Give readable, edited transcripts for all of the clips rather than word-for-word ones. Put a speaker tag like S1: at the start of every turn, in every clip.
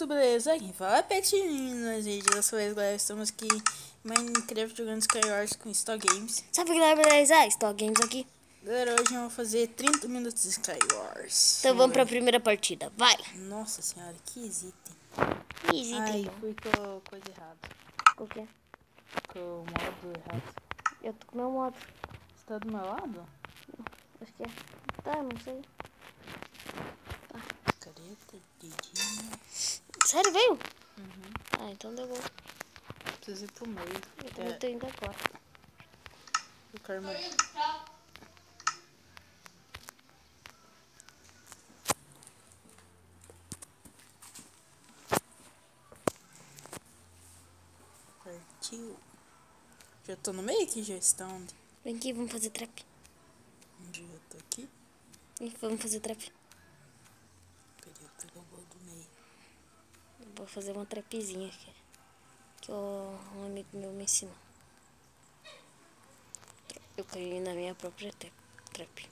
S1: muito beleza? Quem fala é Pet. Dessa vez, galera, estamos aqui em Minecraft jogando Skywars com Stock Games.
S2: Sabe o que é beleza? Stock Games aqui.
S1: Galera, hoje eu vou fazer 30 minutos de Skywars.
S2: Então vamos pra primeira partida, vai!
S1: Nossa senhora, que item.
S2: Easy,
S1: Ai,
S2: então.
S1: fui com a coisa errada.
S2: Qual que é?
S1: Com o modo errado.
S2: Eu tô com o meu modo.
S1: Você tá do meu lado?
S2: Acho que é. Tá, não sei.
S1: Careta, dedinho.
S2: Sério, veio?
S1: Uhum.
S2: Ah, então deu bom.
S1: Preciso ir pro meio.
S2: Eu também tô indo agora.
S1: Eu quero uma... Partiu. Já tô no meio aqui, já está onde?
S2: Vem aqui, vamos fazer trap.
S1: Onde eu tô aqui?
S2: Vem, vamos fazer trap.
S1: Peraí, eu pegar o bolo do meio.
S2: Eu vou fazer uma trapzinha aqui. Que um amigo meu me ensinou. Eu caí na minha própria trap.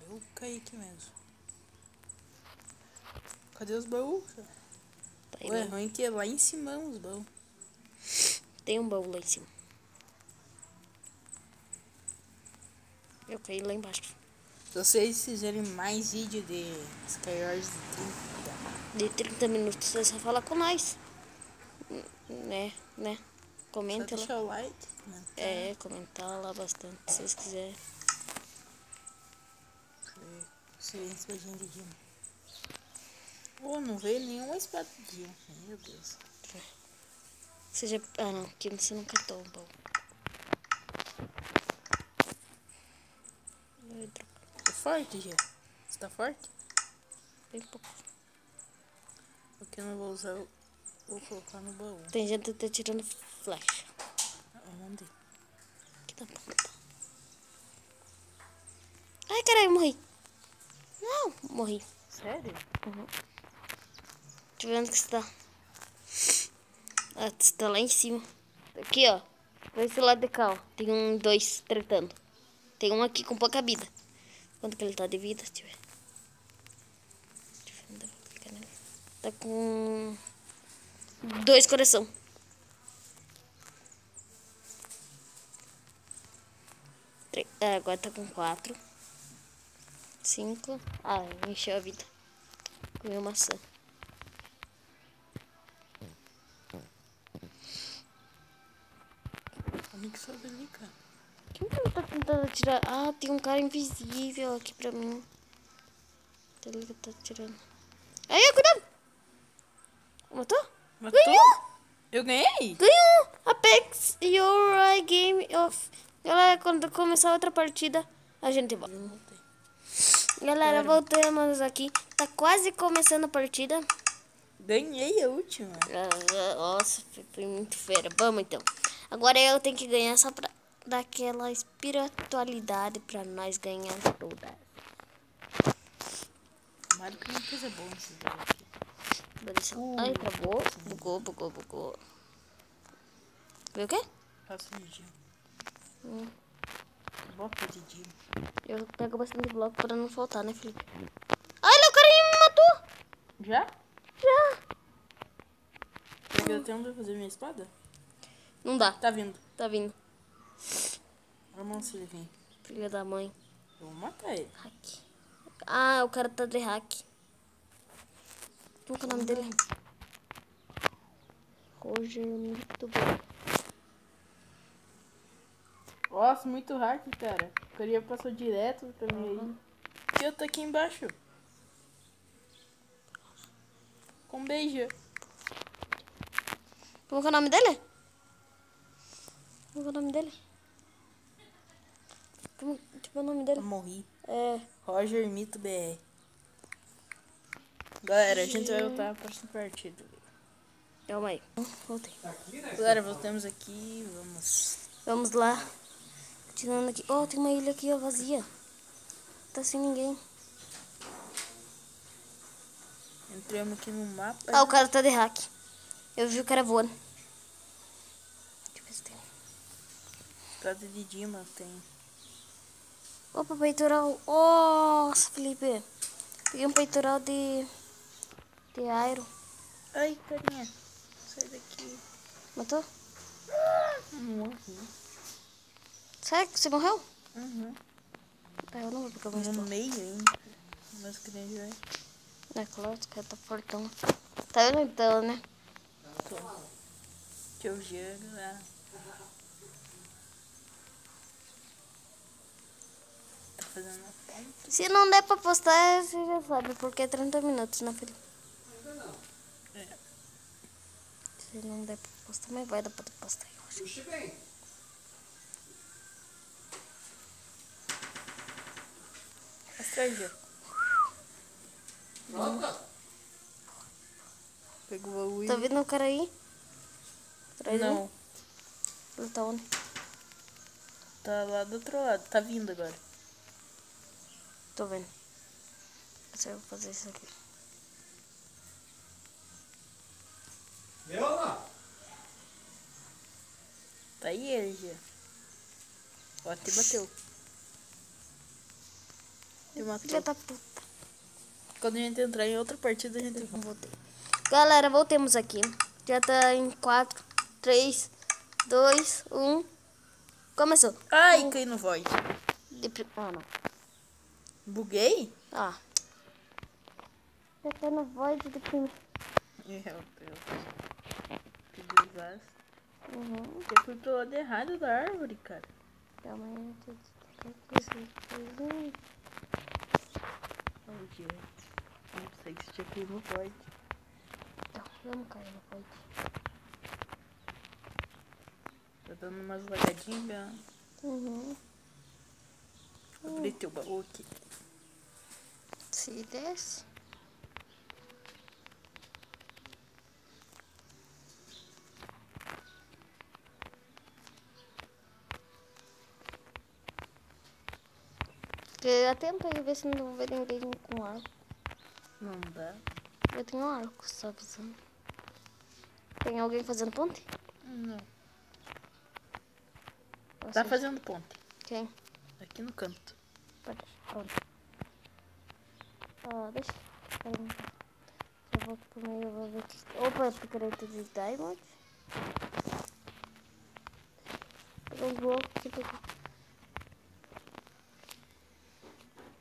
S1: Eu caí aqui mesmo. Cadê os baús?
S2: Tá aí,
S1: Ué,
S2: né?
S1: ruim que é lá em cima os baús.
S2: Tem um baú lá em cima. Eu caí lá embaixo.
S1: Se vocês fizerem mais vídeo de Skywars
S2: De 30 minutos, é só falar com nós. Né?
S1: só
S2: Comenta lá.
S1: deixar o like, comentar.
S2: É, comentar lá bastante, se vocês quiserem.
S1: Se vem espadinha de Dima. Oh, não veio nenhuma espada de Dima. Meu Deus.
S2: Seja... Ah, não, aqui você não catou o baú.
S1: Tô forte, já. Você tá forte?
S2: Bem pouco.
S1: Porque eu não vou usar, vou colocar no baú.
S2: Tem gente que tá tirando flecha.
S1: Onde?
S2: Aqui tá bom. Ai, caralho, morri. Não, morri.
S1: Sério?
S2: Uhum. Deixa eu ver onde que você tá. Ah, você tá lá em cima. Aqui, ó. Vai esse lado de cá, ó. Tem dois tretando. Tem um aqui com pouca vida. Quanto que ele tá de vida? Deixa eu ver. Deixa eu ver onde eu vou clicar nele. Tá com 2 coração. Agora tá com 4. 5. Ah, encheu a vida. Comeu maçã.
S1: Onde que sobe ali, cara?
S2: Quem que tá tentando atirar? Ah, tem um cara invisível aqui pra mim. Ele que tá atirando. Aí, cuidado! Matou?
S1: Matou?
S2: Ganhou!
S1: Eu ganhei?
S2: Ganhou! Apex Your Game of... Galera, quando começar outra partida, a gente volta. Galera, voltamos aqui. Tá quase começando a partida.
S1: Ganhei a última.
S2: Nossa, foi muito fera. Vamos então. Agora eu tenho que ganhar só pra dar aquela espiritualidade pra nós ganhar todas.
S1: Tomara que não coisa boa nesse jogo aqui.
S2: Ai, travou. Bugou. Viu o quê?
S1: Faço de Dima. Bota de Dima.
S2: Eu pego bastante bloco pra não faltar, né, Felipe? Ai, o cara me matou!
S1: Já?
S2: Já!
S1: Porque eu tenho pra fazer minha espada?
S2: Não dá.
S1: Tá vindo.
S2: Tá vindo.
S1: Vamos se ele vem.
S2: Filha da mãe.
S1: Eu vou matar ele.
S2: Hack. Ah, o cara tá de hack. Qual que é o nome dele? Roger, muito bom.
S1: Nossa, muito hack, cara. O cara passou direto pra mim aí. E eu tô aqui embaixo. Com beijo.
S2: Como que é o nome dele? Como que é o nome dele? Como, tipo, é o nome dele?
S1: Eu morri.
S2: É.
S1: Roger Mito BR. Galera, a gente vai voltar pra próxima partida.
S2: Calma aí. Voltei.
S1: Galera, voltamos aqui.
S2: Vamos lá. Tirando aqui. Oh, tem uma ilha aqui, ó, vazia. Tá sem ninguém.
S1: Entramos aqui no mapa.
S2: Ah, o cara tá de hack. Eu vi o cara voando. Deixa eu ver se tem.
S1: Prata de Dima tem.
S2: Opa, peitoral. Nossa, Felipe. Peguei um peitoral de Tem Iron.
S1: Ai, carinha. Sai daqui.
S2: Matou?
S1: Morri.
S2: Sério que você morreu?
S1: Uhum.
S2: Tá, eu não vou pegar mais
S1: No
S2: pão.
S1: meio ainda. Mas que nem já é.
S2: É claro, esse cara tá fortão. Tá vendo então, né?
S1: Que eu jogo lá. Tá fazendo uma ponta.
S2: Se não der pra postar, você já sabe, porque é 30 minutos, né, filho?
S1: É.
S2: Se não der pra postar, mas vai dar pra postar, eu acho.
S3: Puxe bem.
S1: Estrangeiro.
S3: Pronto?
S1: Pegou o baú e...
S2: Tá vendo o cara aí? Atrás de mim?
S1: Não.
S2: Ele tá onde?
S1: Tá lá do outro lado. Tá vindo agora.
S2: Tô vendo. Eu vou fazer isso aqui.
S3: Meu não?
S1: Tá aí ele já. Ó, até bateu. Te matou.
S2: Filha da puta.
S1: Quando a gente entrar em outra partida, a gente
S2: Não
S1: volta.
S2: voltei. Galera, voltemos aqui. Já tá em 4, 3, 2, 1. Começou.
S1: Ai, caí no void.
S2: Ah, não.
S1: Buguei?
S2: Ah. Já tá no void do primeiro.
S1: Meu Deus. Que desastre.
S2: Uhum.
S1: Eu fui pro lado errado da árvore, cara.
S2: Calma aí.
S1: Oh, dia. Não sei se tinha que ir no void.
S2: Não, vamos cair no void.
S1: Tá dando umas lagadinhas.
S2: Uhum.
S1: Abri teu baú aqui.
S2: Se desce. Porque atenta aí, ver se não vai ninguém com arco.
S1: Não dá.
S2: Eu tenho arco, só avisando. Tem alguém fazendo ponte?
S1: Não.
S2: Ou
S1: Tá
S2: seja,
S1: fazendo ponte.
S2: Quem?
S1: Aqui no canto.
S2: Pronto. Ó, deixa. Já volto pro meio, eu vou ver aqui. Opa, picareta de diamond. Pegar uns blocos aqui pra cá.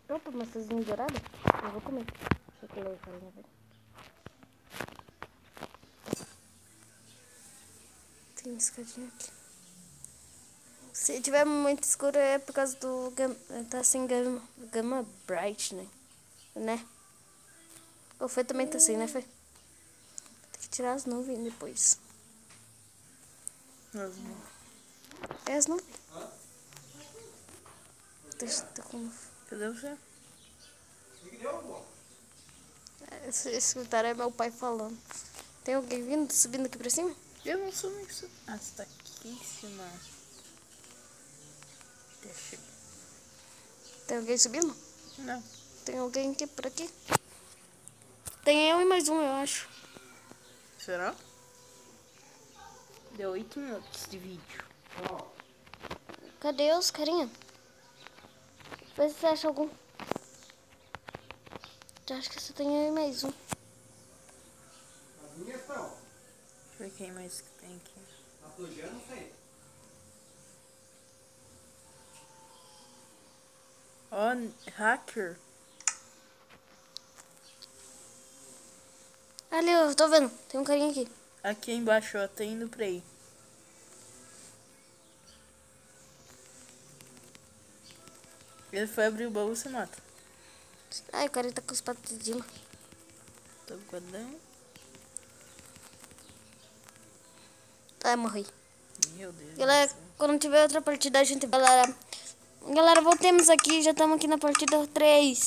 S2: Opa, maçãzinha dourada? Eu vou comer. Deixa eu comer a farinha, velho. Tem escadinha aqui. Se tiver muito escuro é por causa do tá sem gama bright, né? O Fê também tá sem, né, Fê? Tem que tirar as nuvens depois. É as nuvens. Deixa eu com...
S1: Cadê você?
S2: Esse escutar é meu pai falando. Tem alguém vindo, subindo aqui pra cima?
S1: Eu não sou isso. Ah, você tá aqui em cima. Deixa eu...
S2: Tem alguém subindo?
S1: Não.
S2: Tem alguém aqui por aqui? Tem eu e mais um, eu acho.
S1: Será? Deu 8 minutos de vídeo.
S2: Cadê os carinha? Vê se você acha algum. Eu acho que só tem eu e mais um.
S3: As minhas estão.
S1: Deixa eu ver quem mais que tem aqui.
S3: A do Jean não sei.
S1: Ó, hacker.
S2: Ali, eu tô vendo. Tem um carinha aqui.
S1: Aqui embaixo, ó, tá indo pra aí. Ele foi abrir o baú, você mata.
S2: Ai, o cara tá com os patos de cima.
S1: Tô guardando.
S2: Ai, morri.
S1: Meu Deus.
S2: Galera, quando tiver outra partida, a gente vai lá. Galera, voltemos aqui. Já estamos aqui na partida 3,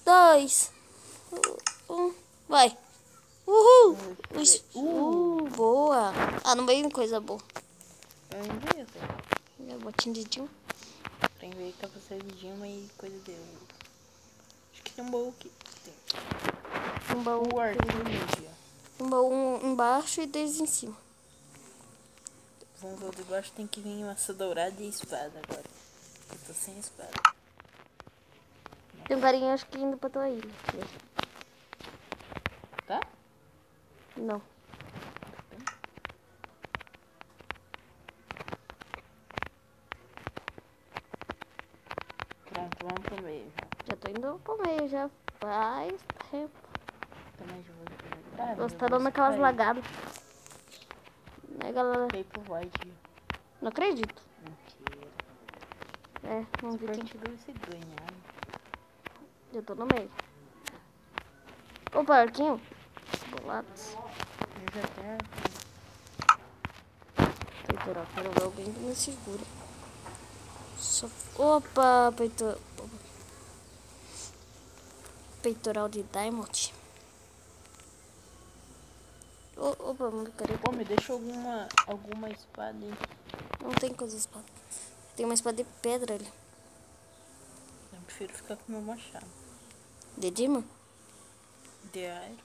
S2: 2, 1. Vai. Uhul. Boa. Ah, não veio coisa boa.
S1: Eu não vi até.
S2: Já botinho de tio.
S1: Tem ver capacete de uma e coisa dele. Acho que tem um baú aqui. Tem.
S2: Um baú,
S1: O arco do meio, ó.
S2: um baú embaixo e dois em cima.
S1: Vamos ver o de baixo, tem que vir maçã dourada e espada agora. Eu tô sem espada.
S2: Tem um carinha, acho que indo pra tua ilha.
S1: Tá?
S2: Não.
S1: Pronto, vamos pro meio já.
S2: Já tô indo pro meio já. Faz tempo.
S1: Também já vou jogar.
S2: Você tá dando aquelas lagadas. Né, galera?
S1: Cai pro void.
S2: Não acredito.
S1: Mentira.
S2: É, vamos ver quem.
S1: Partida você ganhar.
S2: Já tô no meio. Opa, arquinho. Bolados.
S1: Eu já tenho.
S2: Peitoral, quero ver alguém que me segura. Só... Opa, peitoral. Peitoral de Diamond. Opa, meu cara.
S1: Pô, me deixa alguma espada aí.
S2: Não tem coisa de espada. Tem uma espada de pedra ali.
S1: Eu prefiro ficar com meu machado.
S2: De Dima?
S1: De iron.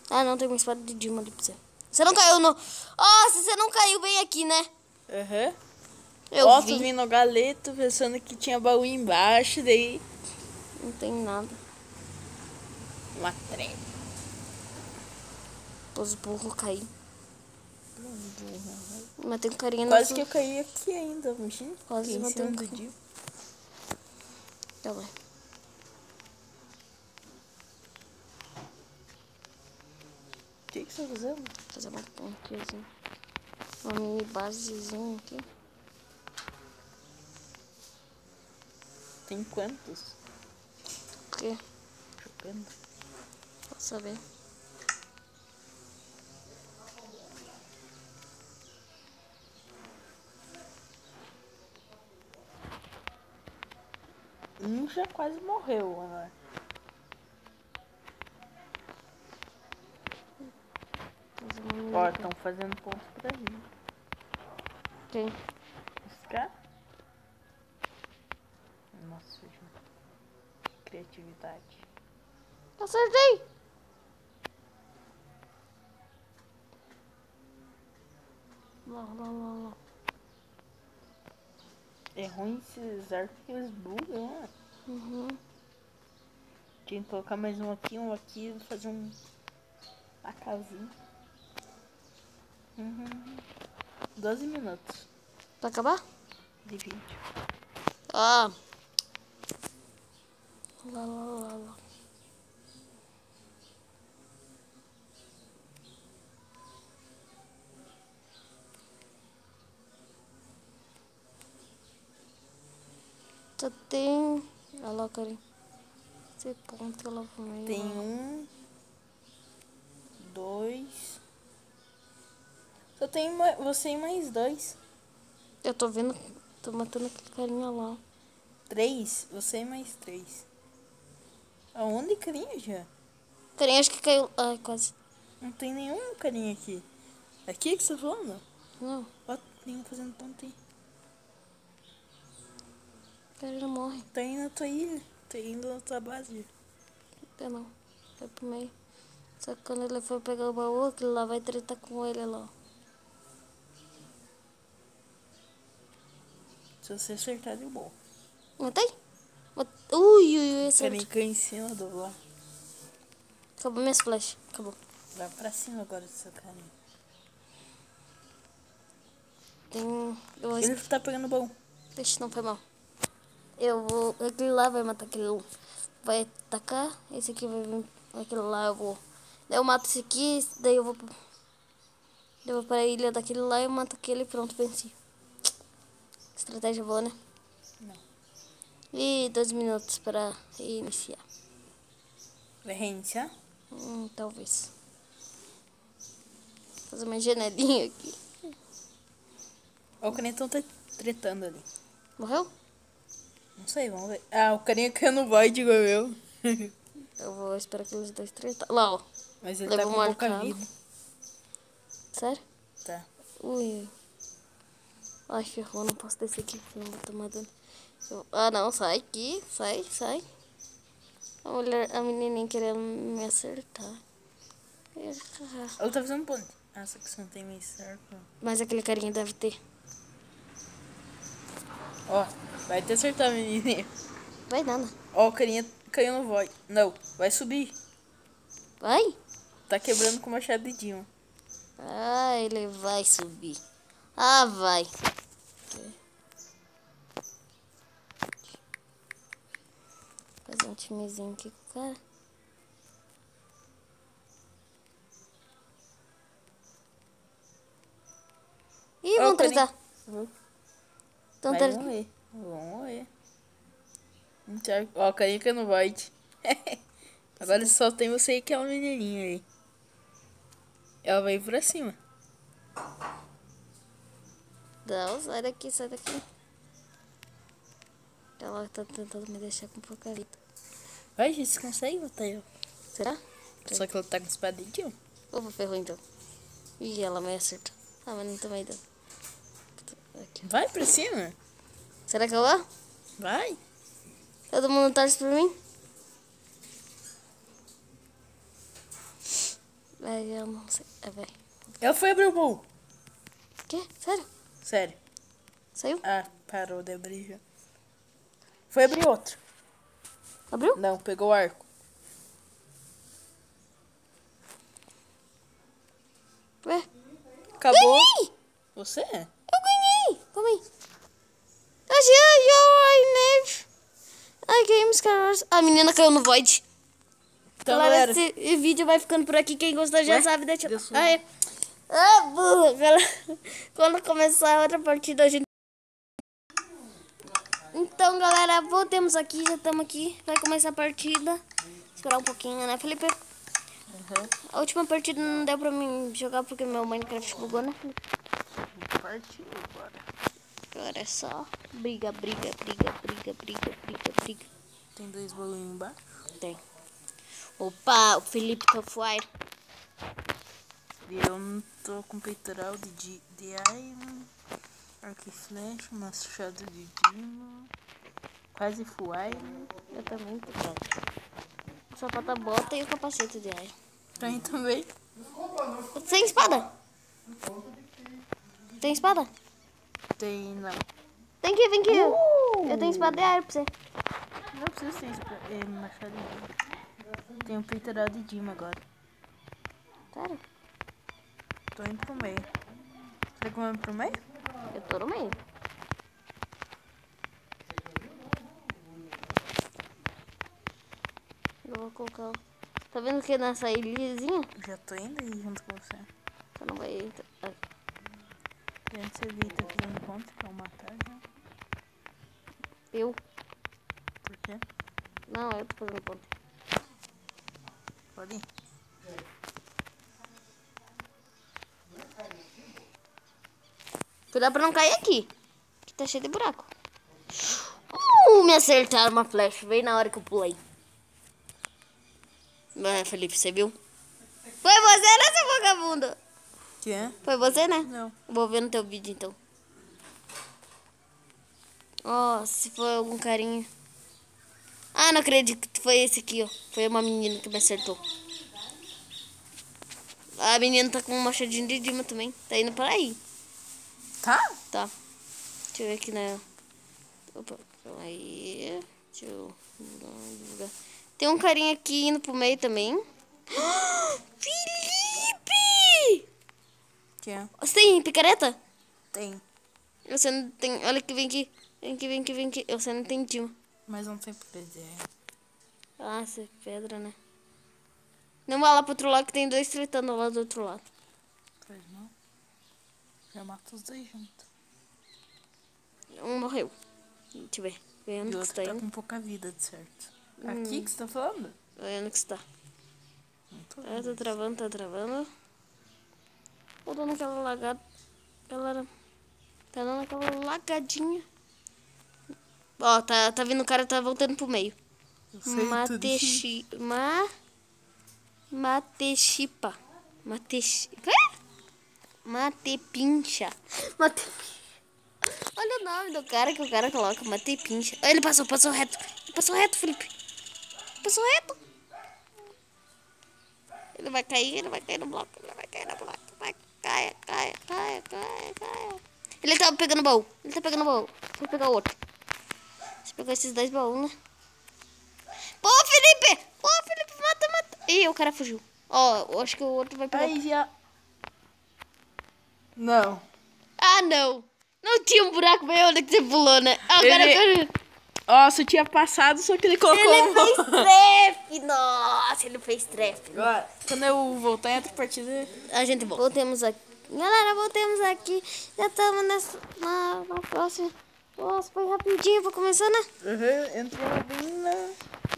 S2: Ah, não, tem uma espada de Dima ali pra você. Você não caiu no... Nossa, você não caiu bem aqui, né?
S1: Aham.
S2: Eu
S1: Ó,
S2: vi.
S1: tu vindo no galeto, pensando que tinha baú embaixo, daí...
S2: Não tem nada.
S1: Uma treva.
S2: Os burros caí. Mas tem um carinha
S1: Quase que eu caí aqui ainda, imagina.
S2: Quase
S1: Aqui em
S2: bateu
S1: cima
S2: um
S1: do
S2: carro.
S1: Dio.
S2: Tá bom.
S1: O que você tá fazendo?
S2: Fazer uma pontezinha. Uma mini basezinha aqui.
S1: Tem quantos?
S2: O quê?
S1: Jogando.
S2: Posso saber.
S1: Um já quase morreu, né?
S2: Fazer uma mini...
S1: Ó, estão fazendo pontos pra mim.
S2: Quem?
S1: Esse cara? Nossa, gente. Criatividade.
S2: Acertei! Lá.
S1: É ruim esses arcos que eles bugam, né?
S2: Uhum.
S1: Tinha que colocar mais um aqui e fazer uma casinha. 12 minutos
S2: Pra acabar?
S1: de vídeo.
S2: Ah. Lá. Só tem... Olha lá, carinha. Esse ponto lá pro meio.
S1: Tem
S2: lá.
S1: 2. Só tem você e mais 2.
S2: Eu tô vendo... Tô matando aquele carinha lá.
S1: 3. Você e mais 3. Aonde carinha já?
S2: Carinha, acho que caiu... Ai, quase.
S1: Não tem nenhum carinha aqui. Aqui que você tá falando?
S2: Não,
S1: Ó, tem um fazendo ponto aí.
S2: o carinha morre.
S1: Tá indo na tua ilha. Tá indo na tua base.
S2: Eu não. Vai pro meio. Só que quando ele for pegar o baú, aquele lá vai tretar com ele lá.
S1: Se você acertar, deu bom.
S2: Matei? Ui, acertei.
S1: Carinha caiu em cima do lá.
S2: Acabou minhas flechas. Acabou.
S1: Vai pra cima agora do seu carinha.
S2: Tem... Eu vou...
S1: Ele tá pegando bom.
S2: Deixa, não foi mal. Eu vou... Aquele lá vai matar aquele... Vai atacar. Esse aqui vai vir... Aquele lá eu vou... Daí eu mato esse aqui. Daí eu vou... Eu vou pra ilha daquele lá e eu mato aquele e pronto, venci. Estratégia boa, né?
S1: Não.
S2: E 2 minutos para iniciar.
S1: Vai reiniciar?
S2: Talvez. Fazer uma janelinha aqui.
S1: Ó, o carinha tá tretando ali.
S2: Morreu?
S1: Não sei, vamos ver. Ah, o carinha caiu no void igual eu.
S2: Eu vou esperar que eles dois tretar. Lá, ó.
S1: Mas ele
S2: Levou
S1: tá com
S2: um
S1: pouca
S2: arcano.
S1: vida.
S2: Sério?
S1: Tá.
S2: Ui. Ai, ferrou. Não posso descer aqui, senão vou tomar dano. Ah, não. Sai aqui. Sai. A menininha querendo me acertar.
S1: Ela tá fazendo ponte. Ah, só que você não tem mais cerco.
S2: Mas aquele carinha deve ter.
S1: Ó, vai te acertar, menininha.
S2: Vai nada.
S1: Ó, o carinha caiu no void. Não, vai subir.
S2: Vai?
S1: Tá quebrando com o machado de Dilma.
S2: Ah, ele vai subir. Ah, vai. Fazer um timezinho aqui com o cara. Ih, vamos tretar. Então,
S1: Vai morrer. Vão morrer. Ó, canica no void. Agora só tem você e aquela menininha aí. Ela vai ir pra cima.
S2: Não, sai daqui, sai daqui. Ela tá tentando me deixar com pouca vida.
S1: Vai, gente, você consegue matar ela.
S2: Será?
S1: Só que ela tá com espada de Dilma.
S2: Opa, ferrou então. Ih, ela me acertou. Ah, mas não tô mais dando. Aqui.
S1: Vai pra cima.
S2: Será que eu vou?
S1: Vai.
S2: Todo mundo torce por mim? Vai, eu não sei. Vai.
S1: Ela foi abrir o baú.
S2: Quê? Sério?
S1: Sério.
S2: Saiu?
S1: Ah, parou de abrir já. Foi abrir outro.
S2: Abriu?
S1: Não, pegou o arco.
S2: Ué?
S1: Acabou.
S2: Ganhei!
S1: Você?
S2: Eu ganhei! Calma aí. Games, Carlos. A menina caiu no void.
S1: Então,
S2: Galera,
S1: galera.
S2: esse vídeo vai ficando por aqui. Quem gostou já
S1: Ué?
S2: sabe. Deixa...
S1: Deu som.
S2: Ah, é. Ah, burra, galera. Quando começar a outra partida, a gente... Então, galera, voltemos aqui. Já estamos aqui. Vai começar a partida. Esperar um pouquinho, né, Felipe?
S1: Uhum.
S2: A última partida não deu pra mim jogar porque meu Minecraft bugou, né, Felipe?
S1: Partiu agora.
S2: Agora é só briga.
S1: Tem 2 baús embaixo.
S2: Tem. Opa, o Felipe tá fire.
S1: E eu não tô com peitoral de iron, arco e flecha, machado de Dilma, quase full iron.
S2: Eu também tô pronto. Só falta a bota e o capacete de ar.
S1: Pra mim também.
S2: Tem espada? Tem espada?
S1: Tem, não.
S2: Vem aqui. Eu tenho espada de ar pra você.
S1: Não precisa ter machado de Dilma. Tem um peitoral de Dilma agora.
S2: Sério?
S1: Tô indo pro meio. Será que eu vou pro meio?
S2: Eu tô no meio. Eu vou colocar... Tá vendo que nessa ilhazinha?
S1: Já tô indo aí junto com você.
S2: Você não vai entrar.
S1: E antes você vi, tá fazendo ponto pra eu matar já.
S2: Eu?
S1: Por quê?
S2: Não, eu tô fazendo ponto.
S1: Pode ir.
S2: Cuidado pra não cair aqui. Que tá cheio de buraco. Me acertaram uma flecha. Veio na hora que eu pulei. Felipe, você viu? Foi você, né, seu vagabundo?
S1: Que é?
S2: Foi você, né?
S1: Não.
S2: Vou ver no teu vídeo, então. Ó, se foi algum carinha. Ah, não acredito que foi esse aqui, ó. Foi uma menina que me acertou. A menina tá com um machadinho de Dilma também. Tá indo para aí.
S1: Tá?
S2: Tá. Deixa eu ver aqui na... Opa, calma aí. Deixa eu... Tem um carinha aqui indo pro meio também. Felipe!
S1: Que é?
S2: Você tem picareta?
S1: Tem.
S2: Você não tem... Olha que vem aqui. Vem aqui. Você não tem Dilma.
S1: Mas não tem prazer.
S2: Ah, você é pedra, né? Não vai lá pro outro lado que tem 2 tretando lá do outro lado.
S1: Pois não. Já mato os 2 juntos.
S2: Um morreu. Deixa eu ver.
S1: E
S2: Vendo
S1: o
S2: que
S1: outro
S2: você tá
S1: tá
S2: indo.
S1: com pouca vida, de certo. Aqui que você tá falando?
S2: Vendo que você tá.
S1: Não tô
S2: Ah,
S1: vendo.
S2: tá travando. Tô dando aquela lagada. Galera. Tá dando aquela lagadinha. Ó, tá vindo o cara, tá voltando pro meio.
S1: Eu sei tudo.
S2: Matepincha. Olha o nome do cara que o cara coloca, Matepincha. Ele passou reto. Felipe. Passou reto. Ele vai cair no bloco. Vai, caia. Ele tá pegando o baú. Vou pegar o outro. Deixa eu pegar esses 2 baús, né? Pô, Felipe, mata. Ih, o cara fugiu. Ó, eu acho que o outro vai pegar.
S1: Aí já. Não.
S2: Ah, não. Não tinha um buraco bem onde que você pulou, né? Agora
S1: Ele-
S2: eu quero...
S1: Nossa, eu tinha passado, só que ele colocou.
S2: Ele fez trefe. Nossa, ele fez trefe.
S1: Agora, quando eu voltar em outra partida.
S2: A gente volta. Voltemos aqui. Galera, voltemos aqui. Já estamos na próxima. Nossa, foi rapidinho pra começar, né?
S1: Entrou bem na.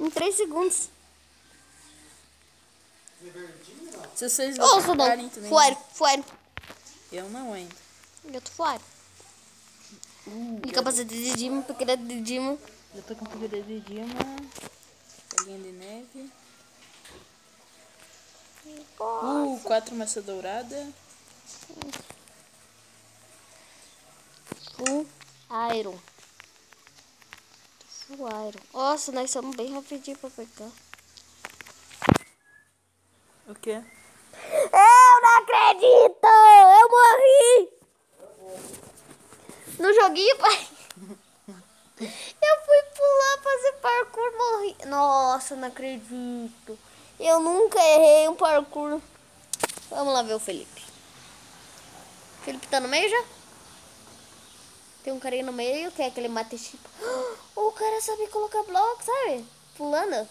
S2: Em 3 segundos.
S1: Se vocês
S2: Ouça,
S1: gostarem
S2: não.
S1: também.
S2: Fora.
S1: Eu não entro.
S2: Eu tô fora. E capacete de Dima, pequena de Dima.
S1: Eu tô com figurinha de Dima. Bolinha de neve. 4 maçã dourada.
S2: Full Iron. Full Iron. Nossa, nós somos bem rapidinho pra pegar.
S1: O quê?
S2: Eu não acredito! Eu morri! No joguinho, pai. Eu fui pular, fazer parkour, morri. Nossa, não acredito. Eu nunca errei um parkour. Vamos lá ver o Felipe. O Felipe tá no meio já? Tem um carinha no meio, que é aquele mate chip. O cara sabe colocar bloco, sabe? Pulando.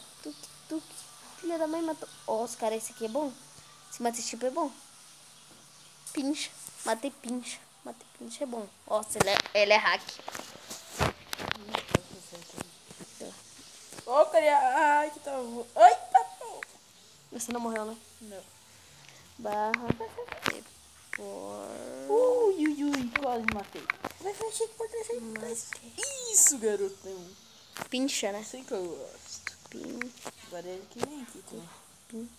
S2: Tuque. Filha da mãe matou. Nossa, cara, esse aqui é bom. Esse mate chip é bom. Pincha. Mate pincha. Mate pincha é bom. Nossa, ele é hack.
S1: Ô, carinha. Ai, que tá. Ai, tá bom.
S2: Você não morreu, né?
S1: Não.
S2: Barra.
S1: Ui, quase matei. Vai fechar por 300. Isso, garotão.
S2: Pincha, né?
S1: Assim que eu gosto.
S2: Pincha.
S1: Agora ele que vem aqui também.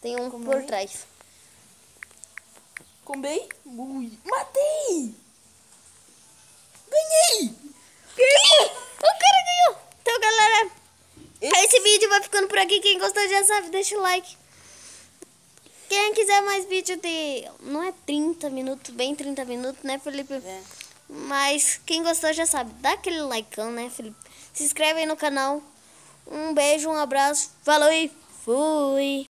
S2: Tem um
S1: Como
S2: por
S1: é?
S2: trás.
S1: Combei. Ui. Matei! Ganhei!
S2: O cara ganhou! Então, galera, esse vídeo vai ficando por aqui. Quem gostou já sabe, deixa o like. Quem quiser mais vídeo de... Não é 30 minutos, bem 30 minutos, né, Felipe?
S1: É.
S2: Mas quem gostou já sabe. Dá aquele likeão, né, Felipe? Se inscreve aí no canal. Um beijo, um abraço. Falou e fui!